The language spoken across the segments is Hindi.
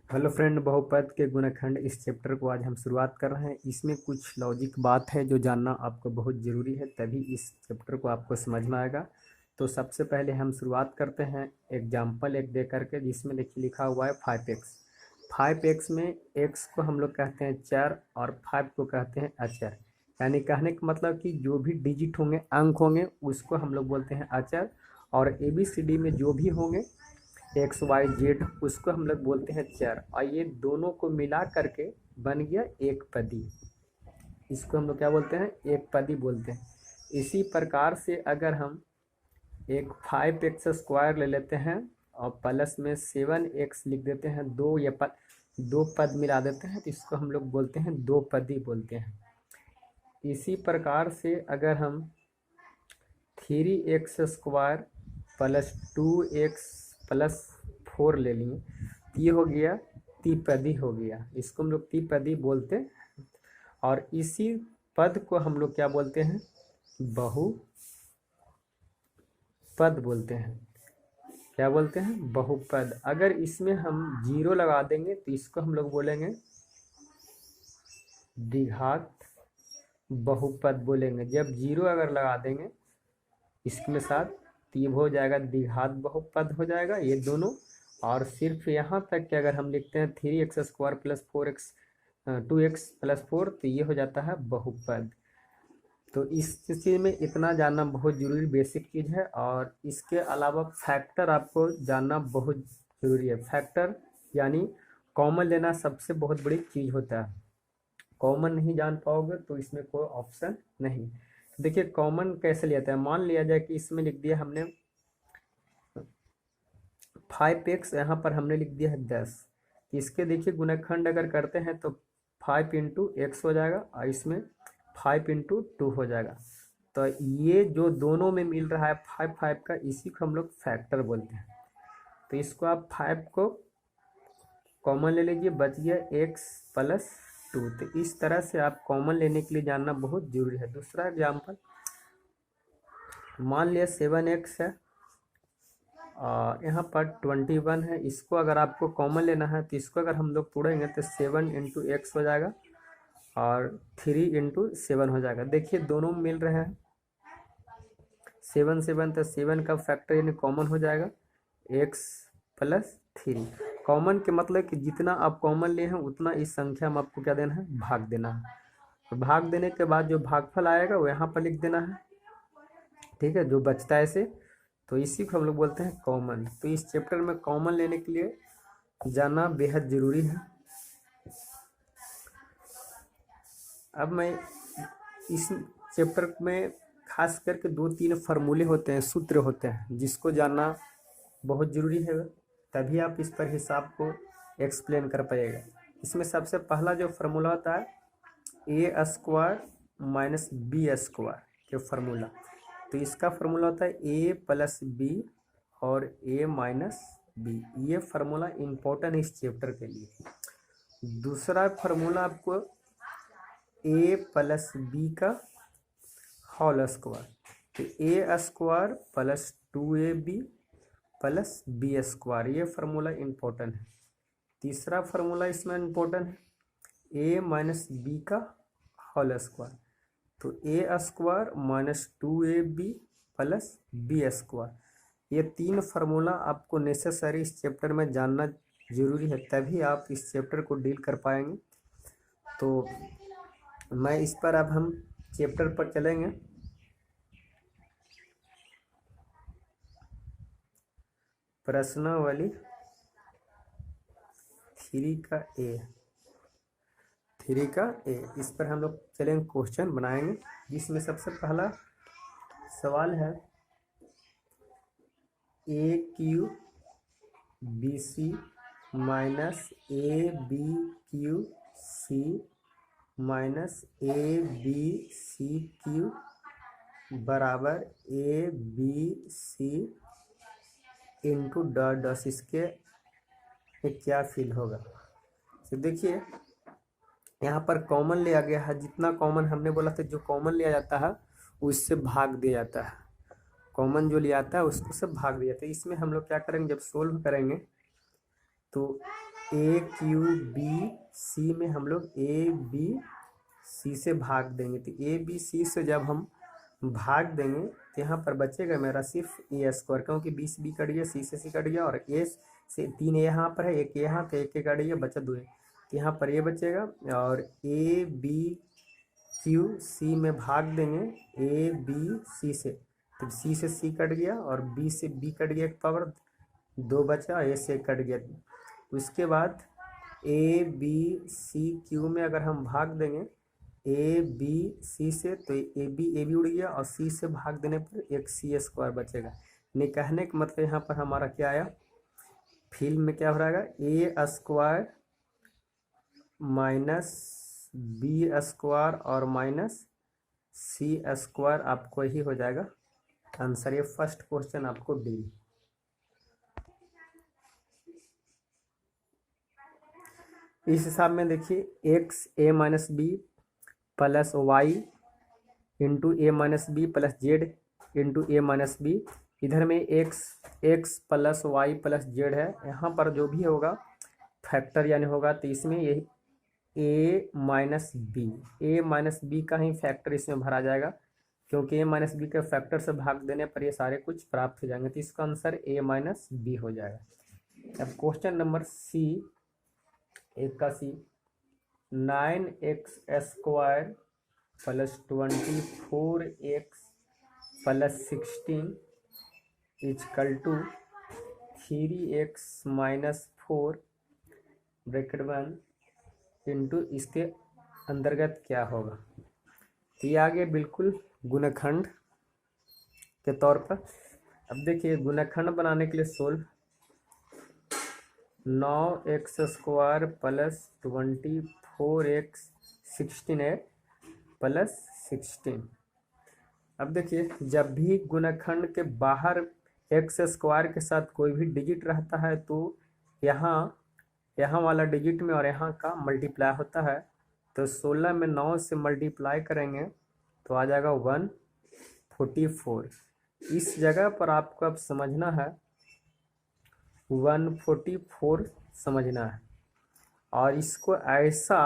हेलो फ्रेंड, बहुपद के गुणनखंड इस चैप्टर को आज हम शुरुआत कर रहे हैं। इसमें कुछ लॉजिक बात है जो जानना आपको बहुत ज़रूरी है, तभी इस चैप्टर को आपको समझ में आएगा। तो सबसे पहले हम शुरुआत करते हैं एग्जाम्पल एक दे करके, जिसमें देखिए लिखा हुआ है 5x। 5x में x को हम लोग कहते हैं चर और 5 को कहते हैं अचर। यानी कहने का मतलब कि जो भी डिजिट होंगे, अंक होंगे, उसको हम लोग बोलते हैं अचर। और ABCD में जो भी होंगे XYZ, उसको हम लोग बोलते हैं चर। और ये दोनों को मिला करके बन गया एक पदी। इसको हम लोग क्या बोलते हैं? एक पदी बोलते हैं। इसी प्रकार से अगर हम एक 5x² ले लेते हैं और प्लस में 7x लिख देते हैं, दो पद मिला देते हैं, तो इसको हम लोग बोलते हैं दो पदी बोलते हैं। इसी प्रकार से अगर हम 3x² प्लस 2x प्लस 4 ले लिए, ये हो गया त्रिपदी हो गया। इसको हम लोग त्रिपदी बोलते हैं। और इसी पद को हम लोग क्या बोलते हैं? बहुपद बोलते हैं। क्या बोलते हैं? बहुपद। अगर इसमें हम 0 लगा देंगे तो इसको हम लोग बोलेंगे द्विघात बहुपद बोलेंगे। जब 0 अगर लगा देंगे इसके साथ, तो ये हो जाएगा द्विघात बहुपद हो जाएगा ये दोनों। और सिर्फ यहाँ तक कि अगर हम लिखते हैं 3x² प्लस 2x प्लस 4, तो ये हो जाता है बहुपद। तो इस चीज़ में इतना जानना बहुत ज़रूरी बेसिक चीज़ है। और इसके अलावा फैक्टर आपको जानना बहुत ज़रूरी है। फैक्टर यानी कॉमन लेना सबसे बहुत बड़ी चीज़ होता है। कॉमन नहीं जान पाओगे तो इसमें कोई ऑप्शन नहीं। देखिए कॉमन कैसे लिया जाता है। मान लिया जाए कि इसमें लिख दिया हमने 5x, यहाँ पर हमने लिख दिया है 10। इसके देखिए गुणनखंड अगर करते हैं तो 5 इंटू एक्स हो जाएगा और इसमें 5 इंटू 2 हो जाएगा। तो ये जो दोनों में मिल रहा है 5 का, इसी को हम लोग फैक्टर बोलते हैं। तो इसको आप 5 को कॉमन ले लीजिए, बच गया x प्लस 2। तो इस तरह से आप कॉमन लेने के लिए जानना बहुत जरूरी है। दूसरा एग्जाम्पल, मान लिया 7x है, यहाँ पर 21 है। इसको अगर आपको कॉमन लेना है तो इसको अगर हम लोग तोड़ेंगे तो 7 इंटू एक्स हो जाएगा और 3 इंटू 7 हो जाएगा। देखिए दोनों मिल रहे हैं 7 7, तो 7 का फैक्टर यानी कॉमन हो जाएगा x प्लस 3। कॉमन के मतलब कि जितना आप कॉमन लिए हैं उतना इस संख्या में आपको क्या देना है? भाग देना है। तो भाग देने के बाद जो भागफल आएगा वो यहाँ पर लिख देना है। ठीक है, जो बचता है ऐसे, तो इसी को हम लोग बोलते हैं कॉमन। तो इस चैप्टर में कॉमन लेने के लिए जानना बेहद ज़रूरी है। अब मैं इस चैप्टर में खास करके 2-3 फार्मूले होते हैं, सूत्र होते हैं, जिसको जानना बहुत ज़रूरी है, तभी आप इस पर हिसाब को एक्सप्लेन कर पाइएगा। इसमें सबसे पहला जो फार्मूला होता है a² माइनस b² के फार्मूला। तो इसका फार्मूला होता है a प्लस बी और a माइनस बी। ये फार्मूला इम्पोर्टेंट है इस चैप्टर के लिए। दूसरा फार्मूला आपको a प्लस बी का होल स्क्वायर, तो a² plus 2ab plus b², ये फार्मूला इम्पोर्टेंट है। तीसरा फार्मूला इसमें इम्पोर्टेंट है a माइनस बी का होल स्क्वायर, तो a² minus 2ab plus b²। ये 3 फार्मूला आपको नेसेसरी इस चैप्टर में जानना जरूरी है, तभी आप इस चैप्टर को डील कर पाएंगे। तो मैं इस पर अब हम चैप्टर पर चलेंगे। प्रश्नावली 3 का ए, इस पर हम लोग चलेंगे, क्वेश्चन बनाएंगे। जिसमें सबसे पहला सवाल है AQ BC minus ABQC minus ABCQ बराबर ABC इंटू डॉट डॉट, इसके क्या फील होगा। तो देखिए यहाँ पर कॉमन लिया गया है। जितना कॉमन हमने बोला था, जो कॉमन लिया जाता है उससे भाग दिया जाता है। कॉमन जो लिया आता है उसको से भाग दिया जाता है। इसमें हम लोग क्या करेंगे, जब सोल्व करेंगे तो ए क्यू बी सी में हम लोग ए बी सी से भाग देंगे। तो ए बी सी से जब हम भाग देंगे तो यहाँ पर बचेगा मेरा सिर्फ ए स्क्वायर, क्योंकि बी से बी कट गया, सी से सी कट गया, और ए से 3 यहाँ पर है, एक यहाँ, तो एक कट गया, बचा 2। तो यहाँ पर ये बचेगा, और ए बी क्यू सी में भाग देंगे ए बी सी से, तो सी से सी कट गया और बी से बी कट गया, एक पावर 2 बचा, ए से कट गया। उसके बाद ए बी सी क्यू में अगर हम भाग देंगे ए बी सी से, तो ए बी उड़ गया, और सी से भाग देने पर एक सी स्क्वायर बचेगा। नहीं, कहने का मतलब यहाँ पर हमारा क्या आया, फिल्म में क्या हो रहेगा, ए स्क्वायर माइनस बी स्क्वायर और माइनस सी स्क्वायर, आपको ही हो जाएगा आंसर। ये फर्स्ट क्वेश्चन आपको डी। इस हिसाब में देखिए X A minus B plus Y into A minus B plus Z into A minus B. इधर में X plus Y plus Z है, यहाँ पर जो भी होगा फैक्टर यानी होगा, तो इसमें ये ए माइनस बी का ही फैक्टर इसमें भरा जाएगा, क्योंकि ए माइनस बी के फैक्टर से भाग देने पर ये सारे कुछ प्राप्त हो जाएंगे। तो इसका आंसर ए माइनस बी हो जाएगा। अब क्वेश्चन नंबर सी, एक का C, 9x square plus 24x plus 16 equal to 3x minus 4 bracket बंद इंटू, इसके अंतर्गत क्या होगा। तो ये आगे बिल्कुल गुणनखंड के तौर पर। अब देखिए गुणनखंड बनाने के लिए solve, 9x square plus 24x 16 है प्लस 16। अब देखिए जब भी गुणनखंड के बाहर एक्स स्क्वायर के साथ कोई भी डिजिट रहता है, तो यहाँ वाला डिजिट में और यहाँ का मल्टीप्लाई होता है। तो 16 में 9 से मल्टीप्लाई करेंगे तो आ जाएगा 144। इस जगह पर आपको अब समझना है 144 समझना है, और इसको ऐसा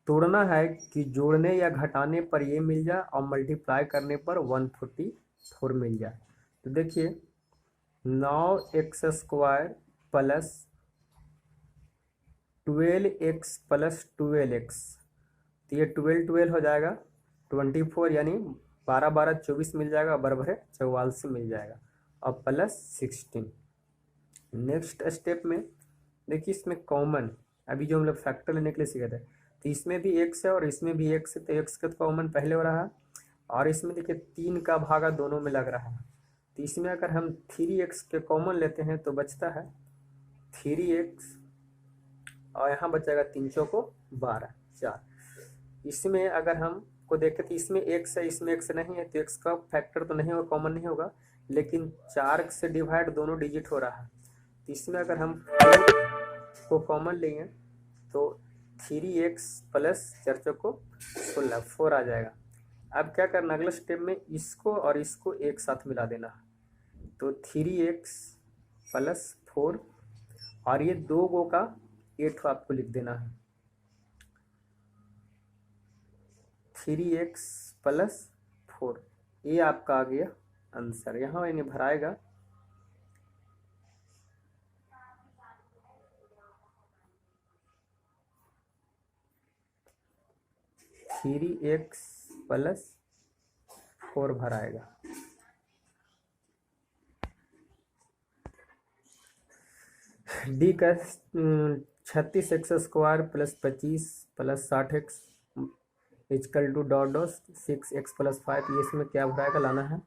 तोड़ना है कि जोड़ने या घटाने पर ये मिल जाए और मल्टीप्लाई करने पर 144 मिल जाए। तो देखिए 9x square plus 12x plus 12x, तो ये 12 हो जाएगा 24, यानी 12 12 24 मिल जाएगा, बराबर है 44 मिल जाएगा, और प्लस 16। नेक्स्ट स्टेप में देखिए इसमें कॉमन, अभी जो हम लोग फैक्टर लेने के लिए सीखे थे, तो इसमें भी x है और इसमें भी x है, तो x का कॉमन पहले हो रहा है, और इसमें देखिए 3 का भागा दोनों में लग रहा है। तो इसमें अगर हम 3x के कॉमन लेते हैं तो बचता है 3x, और यहाँ बचेगा 3 चौको 12 4। इसमें अगर हम को देखें तो इसमें x है, इसमें x नहीं है, तो x का फैक्टर तो नहीं होगा, कॉमन नहीं होगा, लेकिन 4 से डिवाइड दोनों डिजिट हो रहा है। तो इसमें अगर हम 4 को कॉमन लेंगे तो 3x प्लस 4 चौको 16 4 आ जाएगा। अब क्या करना, अगले स्टेप में इसको और इसको एक साथ मिला देना है, तो 3x प्लस 4, और ये 2 गो का 8 आपको लिख देना है, 3x प्लस 4, ये आपका आ गया आंसर। यहाँ इन्हें भराएगा 3x प्लस 4 भराएगा। डी का 36x square plus 25 plus 60x equal to dot dot 6x plus 5, ये इसमें क्या भराएगा लाना है।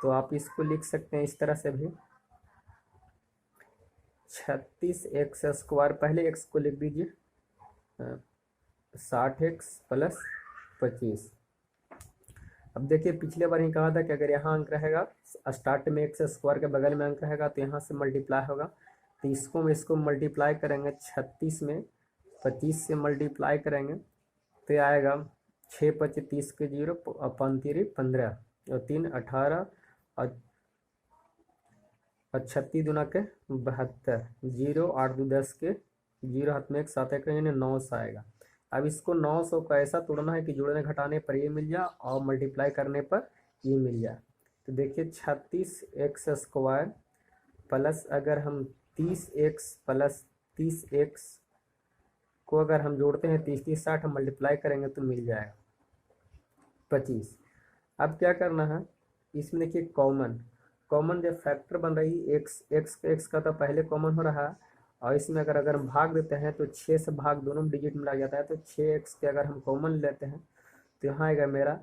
तो आप इसको लिख सकते हैं इस तरह से भी, 36x स्क्वायर, पहले x को लिख दीजिए 60x प्लस 25। अब देखिए पिछले बार ही कहा था कि अगर यहाँ अंक रहेगा, स्टार्ट में x स्क्वायर के बगल में अंक रहेगा तो यहाँ से मल्टीप्लाई होगा, तो इसको मल्टीप्लाई करेंगे, 36 में 25 से मल्टीप्लाई करेंगे तो ये आएगा 6 25 30 के 0, 5 3 15 और 3 18 और और 36 दूना के 72, 0 8 2 10 के 0 हाथ में 1 7 1 यानी 900 आएगा। अब इसको 900 को ऐसा तोड़ना है कि जोड़ने घटाने पर ये मिल जाए और मल्टीप्लाई करने पर ये मिल जाए। तो देखिए 36x² प्लस अगर हम 30x प्लस 30x को अगर हम जोड़ते हैं 30 30 60 हम मल्टीप्लाई करेंगे तो मिल जाएगा 25। अब क्या करना है, इसमें देखिए कॉमन जब फैक्टर बन रही एक्स का तो पहले कॉमन हो रहा है, और इसमें अगर हम भाग देते हैं तो 6 से भाग दोनों डिजिट में लग जाता है। तो 6x के अगर हम कॉमन लेते हैं तो यहाँ आएगा मेरा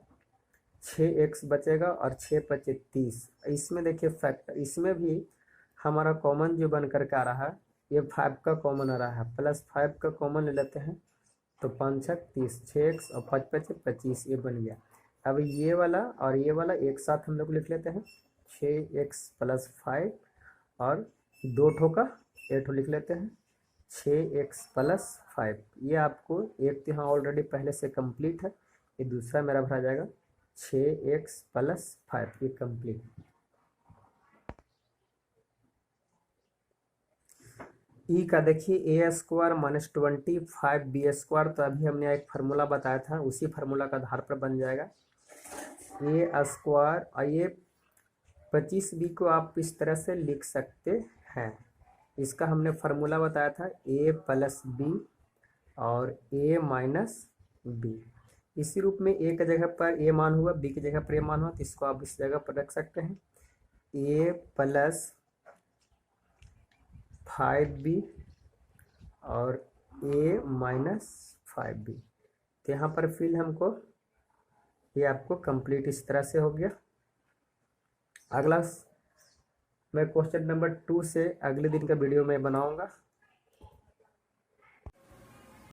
6x बचेगा और 6 5 30। इसमें देखिए फैक्टर, इसमें भी हमारा कॉमन जो बन करके आ रहा है ये 5 का कॉमन आ रहा है, प्लस 5 का कॉमन ले लेते हैं तो 5 6 30, 6x और 5 5 25, ये बन गया। अब ये वाला और ये वाला एक साथ हम लोग लिख लेते हैं, 6x प्लस 5 और 2 ठो का 8 लिख लेते हैं 6x प्लस 5। ये आपको एक तो यहाँ ऑलरेडी पहले से कंप्लीट है, ये दूसरा मेरा भरा जाएगा 6x प्लस 5, ये कंप्लीट। ई का देखिए a² माइनस 25b², तो अभी हमने एक फार्मूला बताया था, उसी फार्मूला का आधार पर बन जाएगा a²। और ये 25b को आप इस तरह से लिख सकते हैं, इसका हमने फार्मूला बताया था a प्लस b और a माइनस b। इसी रूप में a की जगह पर a मान हुआ, b की जगह पर a मान हुआ, तो इसको आप इस जगह पर रख सकते हैं a प्लस 5b और a माइनस 5b। तो यहाँ पर फिल हमको ये आपको कंप्लीट इस तरह से हो गया। अगला मैं क्वेश्चन नंबर 2 से अगले दिन का वीडियो में बनाऊंगा।